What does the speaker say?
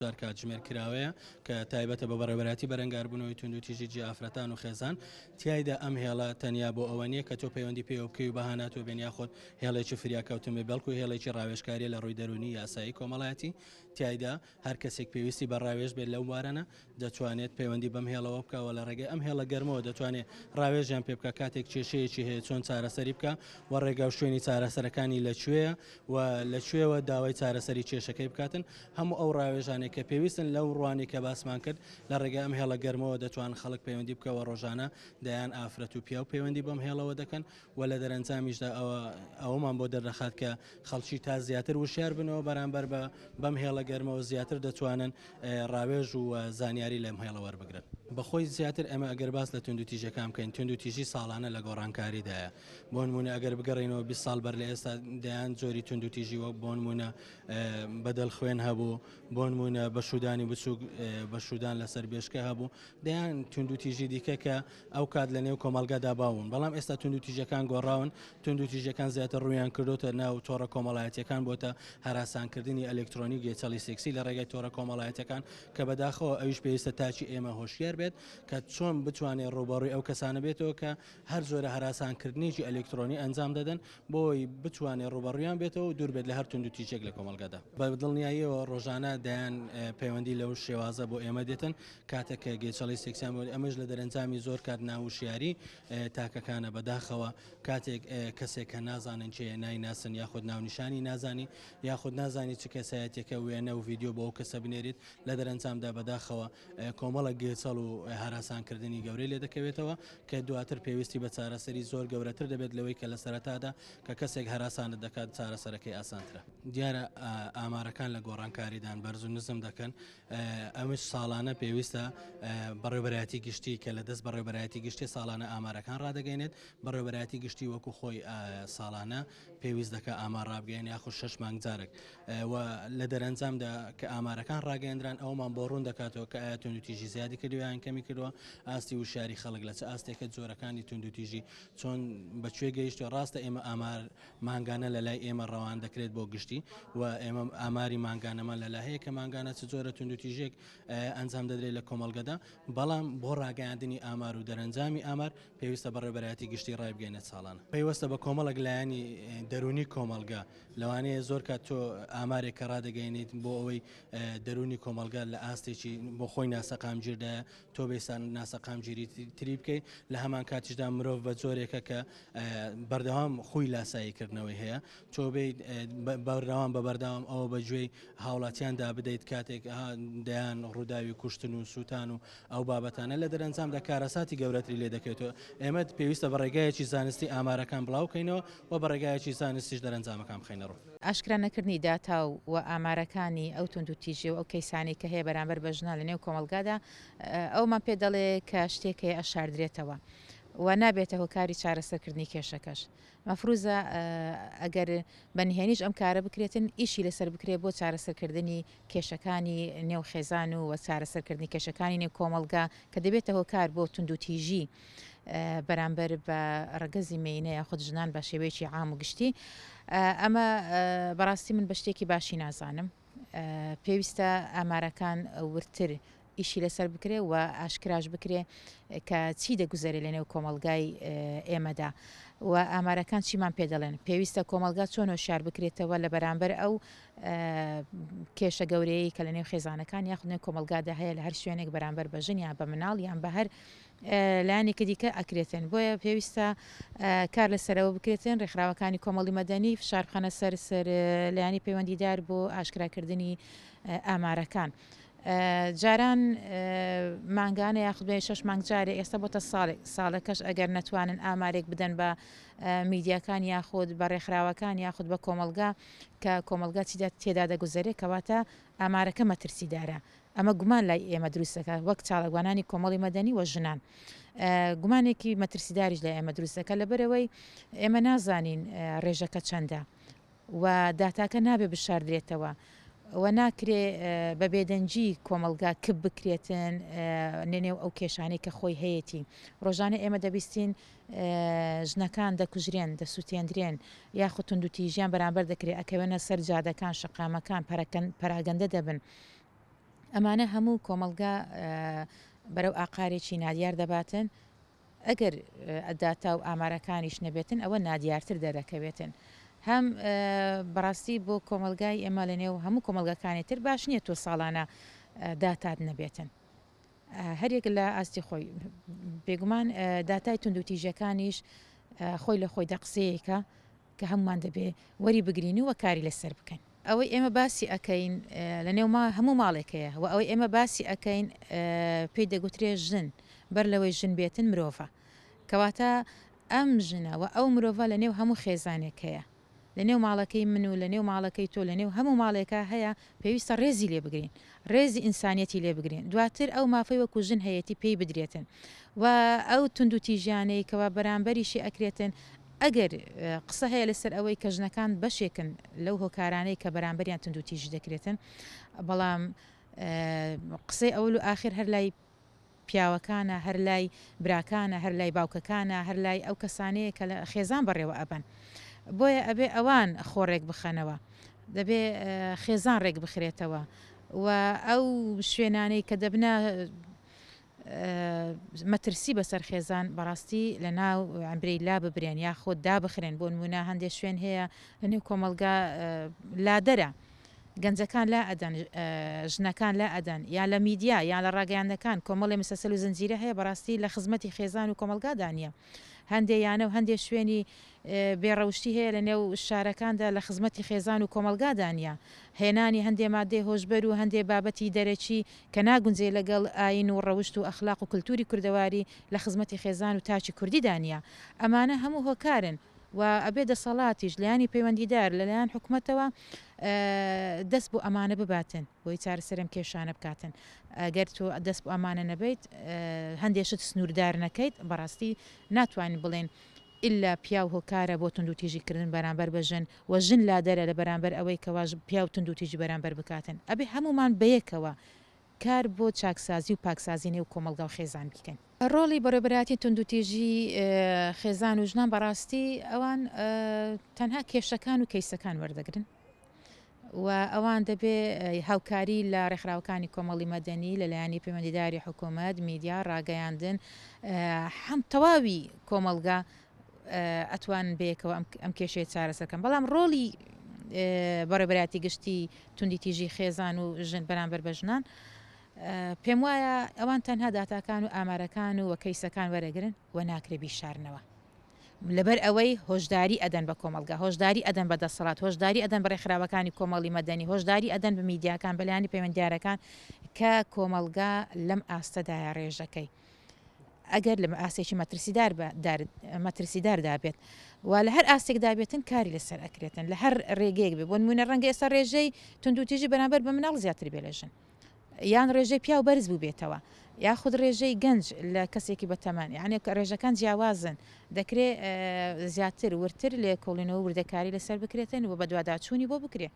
کاتژمێر کراوەیە کە تایبەتە بە بەڕێوەبەتی بەرەنگاربوونەوەی توندوتیژی جیافرەتان و خێزان تایدا ئەم هێڵە تەنیا بۆ ئەوە نییە کە تۆ پەیوەندی پێ بکەی و بەهاناتۆ بێن یاخۆت هێڵێکی فریاکەوتمێ بەڵکو هێڵێکی ڕاوێژکاری لە ڕووی دەرونی یاسایی کۆمەڵایەتی تایدا هەر کەسێک پێویستی بە ڕاوێژ بێت لەو وارانە دەتوانێت پەیوەندی بەم هێڵەوە بکەوە لە ڕێگەی ئەم هێڵە گەرمەوە دەتوانێت ڕاوێژیان پێ بکە کاتێک کێشەیەکی هەیە چۆن چارەسەری بکە و ڕێگا و شوێنی چارەسەرەکانی لەکوێیە و لەکوێوە داوای چارەسەری کێشەکەی بکاتن هەموو ئەو ڕاوێژانێک کە پێویستن لەو ڕوانی کە باسمان کرد لە ڕێگە ئەم هێڵە گەرمەوە دەتوان خەڵک پەیوەندی بکەوە ڕۆژانە دەیان ئافرەت و پیا و پەیوەندی بەم هێڵەوە دەکەن و لە دەرەنجامیشدا ئەوەمان بۆ دەردەخات کە خەڵکی تا زیاتر وشیار بنەوە بەرامبەر بەم هێڵە گەرمەوە زیاتر دەتوانن ڕاوێژ و زانیاری لەم هێڵە وەربگرن. بەخۆی زیاتر ئەمە ئەگەر باس لە توندوتیژەکان بکەین توندوتیژی ساڵانە لە گۆڕانکاریدایە بۆ نمونە ئەگەر بگەڕێنەوە 20 ساڵ بەر لە ئێستا دەیان جۆری توندوتیژی وەک بۆ نمونە بەدڵ خوێن هەبوو بۆ نمونە بەشودانی بچووک بەشودان لەسەر بێشکە هەبوو دەیان توندوتیژی دیکە کە ئەو کات لە نێو کۆمەلگادا باون بەڵام ئێستا توندوتیژەکان گۆڕاون توندوتیژەکان زیاتر ڕویان کردوتە ناو تۆڕە کۆمەڵایەتیەکان بۆتە هەراسانکردنی ئەلکترۆنیک گێچەڵی سێکسی لە ڕێگەی تۆڕە کۆمەڵایەتەکان کە بەداخەوە ئەویش پێویستە تاچی ئێمە هۆشیار بێت کە چۆن بتوانێت ڕوبەڕووی ئەو کەسانە بێتەوە کە هەر زۆرە هەراسانکردنیی ئەلکترۆنی ئەنجام دەدەن بۆی بتوانێت ڕوبەڕویان بێتەوە و دوور بێت لە هەر توندوتیژێک لە کۆمەلگادا بە دڵنیاییەوە ڕۆژانە دەیان پەیوەندی لەو شێوازە بۆ ئێمە دێتن کاتێک کە گێچەڵی سێکسیان بۆ ئەمەش لە دەرەنجامی زۆر کات ناوشیاری تاکەکانە بەداخەوە کاتێک کەسێک کە نازانن چێ نایناسن یاخود ناونیشانی نازانی یاخود نازانی چ کەسایەتێکە وێنە و ڤیددیو بۆ ئەو کەسە بنێریت لە دەرەنجامدا بەداخەوە کۆمەڵە گێچەڵ و هەراسانکردنی گەورەی لێ دەکەوێتەوە کە دواتر پێویستی بە چارەسەری زۆر گەورەتر دەبێت لەوەی کە لە سەرەتادا کە کەسێک هەراسانت دەکات چارەسەرەکەی ئاسانترە. دیارە ئامارەکان لە گۆڕانکاریدان بەرز و نزم دەکەن ئەمش ساڵانە پێویستە بەڕێوەبەرایەتی گشتی کە لە دەست بەڕێوەبەرایەتی گشتی ساڵانە ئامارەکان ڕادەگەینێت بەڕێوەبەرایەتی گشتی وەکو خۆی ساڵانە پێویست دەکە ئامار ڕابگەین یاخود 6 مانگ جارێک و لە دەرەنجامدا کە ئامارەکان ڕاگەیاندران ئەومان بۆ ڕوون دەکاتەوە کە ئایا توندوتیژی زیادی کردویان کەمی کردووە ئاستی وشاری خەڵک لە چ ئاستێکە جۆرەکانی توندوتیژی چۆن بەکوێ گەیشتوە ڕاستە ئێمە ئامار مانگانە لە لای ئێمە ڕەوان دەکرێت بۆ گشتی و ئێمە ئاماری مانگانەمان لەلا هەیە کە مانگانە چ جۆرە توندوتیژێک ئەنجام دەدرێت لە کۆمەلگەدا بەڵام بۆ ڕاگەیاندنی ئامار و دەرەنجامی ئامار پێویستە بەڕێوەبەرایەتی گشتی ڕایبگەینێت ساڵانە پێویستە بە کۆمەڵک لایەنی دەرونی کۆمەلگا لەوانەیە زۆر کات تۆ ئامارێک کە ڕادەگەینیت بۆ ئەوەی دەرونی کۆمەلگا لە ئاستێکی بۆ خۆی ناسەقامگیردایە تۆ بێسان ناسەقامگیری تری بکەیت لە هەمان کاتیشدا مرۆڤ بە جۆرێکە کە بەردەوام خۆی لاساییکردنەوەی هەیە تۆ بیت بەردەوام بە بەردەوام ئەوە بەگوێی هاوڵاتیاندا بدەیت کاتێک دەیان ڕووداوی کوشتن و سووتان و ئەو بابەتانە لە دەرەنجامدا کارەساتی گەورەتری لێ دەکەوێتەوە ئێمە پێویستە بە ڕێگایەکی زانستی ئامارەکان بڵاوکەینەوە و بە ڕێگایەکی زانستیش دەرەنجامەکان بخەینەڕۆ. ئاشکرا نەکردنی داتا و ئامارەکانی ئەو توندوتیژی و ئەو کەیسانی کە هەیە بەرامبەر بە ژنە لە نێو کۆمەلگادا ئەومان پێ دەڵێ کە شتێکی ئەشاردرێتەوە و نابێتە هۆکاری چارەسەرکردنی کێشەکەش مەفروزە ئەگەر بەنهێنیش ئەم کارە بکرێتن ئیشی لەسەر بکرێت بۆ چارەسەرکردنی کێشەکانی نێو خێزان و چارەسەرکردنی کێشەکانی نێو کۆمەلگا کە دەبێتە هۆکار بۆ توندوتیژی بەرامبەر بە ڕگەزی مینە یاخود ژنان بە شێوەیەکی عام و گشتی ئەمە بەڕاستی من بە شتێکی باشی نازانم پێویستە ئامارەکان ورتر ئیشی لەسەر بکرێ و ئاشکراش بکرێ کە چی دەگوزارێت لە نێو کۆمەلگای ئێمەدا و ئامارەکان چیمان پێ دەڵێن پێویستە کۆمەلگا چۆن هۆشیار بکرێتەوە لە بەرامبەر ئەو کێشە گەورەیە کە لە نێو خێزانەکان یاخود نێو کۆمەلگادا هەیە لە هەر شوێنێک بەرامبەر بە ژن یان بە مناڵ یان بە هەر لایەنێکە دیکە ئەکرێتن بۆیە پێویستە کار لەسەرەوە بکرێتن ڕێکخراوەکانی کۆمەڵی مەدەنی فشاربخەنە سەر لایەنی پەیوەندیدار بۆ ئاشکراکردنی ئامارەکان. جاران مانگانە یاخود بێ 6 مانگ جارێ ئێستا بۆتە ساڵەکەش ئەگەر نەتوانن ئامارێک بدەن بە میدیاکان یاخود بە ڕێکخراوەکان یاخود بە کۆمەلگا کە کۆمەلگا تێدا دەگوزارێت کەواتە ئامارەکە مەترسیدارە ئەمە گومان لای ئێمە دروستەکە وەک چاڵەگوانانی کۆمەڵی مەدەنی وە ژنان گومانێکی مەترسیداریش لە ئێمە دروستەکە لەبەرەوەی ئێمە نازانین ڕێژەکە چەندە و داتاکە نابێ بشاردرێتەوە و ناکرێ بە بێدەنجی کۆمەلگا کب بکرێتن نێنێو ئەو کێشانەی کە خۆی هەیەی ڕۆژانە ئێمە دەبیستین ژنەکان دەکوژرێن دەسووتێندرێن یاخود توندوتیژیان بەرامبەر دەکرێت ئەکەوێنە سەر جادەکان شقامەکان پەراگەندە دەبن ئەمانە هەموو کۆمەلگا بەرەو ئاقارێکی نادیار دەباتن ئەگەر ئەداتا و ئامارەکانیش نەبێتن ئەوە نادیارتر دەرەکەوێتن هەم بەڕاستی بۆ کۆمەلگای ئێمە لە نێو هەموو کۆمەلگەکانی تر باش نییە تۆ ساڵانە داتات نەبێتن هەرێک لە ئاستی خۆی بێگومان داتای توندوتیژەکانیش خۆی لە خۆی دەقسەیەکە کە هەمومان دەبێ وەری بگرین و کاری لەسەر بکەین ئەوەی ئێمە باسی ئەەکەین لە نێو هەموو ماڵێکەیە و ئەوەی ئێمە باسی ئەەکەین پێی دەگوترێ ژن بەر لەوەی ژن بێتن مرۆڤە کەواتە ئەم ژنە و ئەو مرۆڤە لە نێو هەموو خێزانێکەیە لە نێو ماڵەکەی من و لە نێو ماڵەکەی تۆ لە نێو هەموو ماڵێکە هەیە پێویستە ڕێزی لێ بگرین ڕێزی ئینسانیەتی لێ بگرین دواتر ئەو مافەی وەکو ژن هەیەی پێی بدرێتن و ئەو توندوتیژیانەی کەوا بەرامبەریشی ئەکرێتن ئەگەر قسە هەیە لەسەر ئەوەی کە ژنەکان بەشێکن لەو هۆکارانەی کە بەرامبەریان توندوتیژ دەکرێتن بەڵام قسەی ئەوڵ و ئاخر هەر لای پیاوەکانە هەر لای براکانە هەر لای باوکەکانە هەر لای ئەو کەسانەیە کە لە خێزان بەڕێوە ئەبن بۆیە ئەبێ ئەوان خۆڕێک بخەنەوە دەبێ خێزان ڕێک بخرێتەوە و ئەو شوێنانەی کە دەبنە مەترسی بەسەر خێزان بەڕاستی لە ناو ئەمبرەی لا ببرێن یا خۆ دابخرێن بۆ نمونە هەندێک شوێن هەیە لە نێو کۆمەلگا لادەرە گەنجەکان لا ئەدەن ژنەکان لا ئەدەن یا لە میدیا یان لە ڕاگەیاندەکان کۆمەڵی مسەسەل و زنجیرە هەیە بەڕاستی لە خزمەتی خێزان و کۆمەلگادانە هەندێک یانە و هەندێک شوێنی بێڕەوشتی هەیە لە نێو شارەکاندا لە خزمەتی خێزان و کۆمەلگادانە هێنانی هەندێ مادەی هۆشبەر و هەندێ بابەتی دەرەکی کە ناگونجێ لەگەڵ ئاین و ڕەوشت و ئەخلاق و کللتوری کوردەواری لە خزمەتی خێزان و تاچی کوردی دانە ئەمانە هەموو هۆکارن و ئەبێ دەسەڵاتیش لایانی پەیوەندیدار لەلایەن حکوومەتەوە دەست بۆ ئەمانە بباتن بۆی چارەسەرم کێشانە بکاتن ئەگەر تۆ دەست بۆ ئەمانە نەبیت هەندێشت سنووردار نەکەیت بەڕاستی ناتوانین بڵێن ئللا پیا و هۆکارە بۆ توندوتیژیکردن بەرامبەر بە ژن و ژن لادەرە لە بەرامبەر ئەوەی کەواژ پیا و توندوتیژی بەرامبەر بکاتن ئەبێ هەمومان بەیەکەوە کار بۆ چاکسازی و پاکسازی نێو کۆمەلگا و خێزان بکەین ڕۆڵی بەڕێبەتی توندوتیژی خێزان و ژنان بەڕاستی ئەوان تەنها کێشەکان و کەیسەکان وەردەگرن و ئەوان دەبێ هاوکاری لە ڕێکخراوەکانی کۆمەڵی مەدەنی لەلایەنی پەیوەندیداری حکوومەت میدیا ڕاگەیاندن هەم تەواوی کۆمەلگا ئەتوانن بەیەکەوە ئەم کێشەیە چارەسەرکەن بەڵام ڕۆڵی بەڕێبەتی گشتی توندیتیژی خێزان و ژن بەرامبەر بە ژنان پێم وایە ئەوان تەنها داتاکان و ئامارەکان و وەکەیسەکان وەرەگرن و ناکرێبی شارنەوە لەبەر ئەوەی هۆشداری ئەدەن بە کۆمەلگا هۆشداری ئەدەن بە دەسەڵات هۆشداری ئەدەن بە ڕێکخراوەکانی کۆمەڵی مەدەنی هۆشداری ئەدەن بە میدیاکان بەلایانی پەیوەندیارەکان کە کۆمەلگا لەم ئاستەدایە ڕێژەکەی ئەگەر لە ئاسێکی مەترسیدار دابێت و لە هەر ئاستێک دابێتن کاری لەسەر ئەکرێتن لە هەر ڕێگەیەک بێ بۆ نمونە ڕەنگە ئێستا ڕێژەی توندوتیژی بەرامبەر بە مناڵ زیاتر بێلەژن یان ڕێژەی پیا و بەرز بوو بێتەوە یاخود ڕێژەی گەنج لە کەسێکی بەتەمان یعنی ڕێژەکان جیاوازن دەکرێت زیاتر ورتر لێ کۆڵینەوە وردەکاری لەسەر بکرێتن و بە دوواداچوونی بۆ بکرێت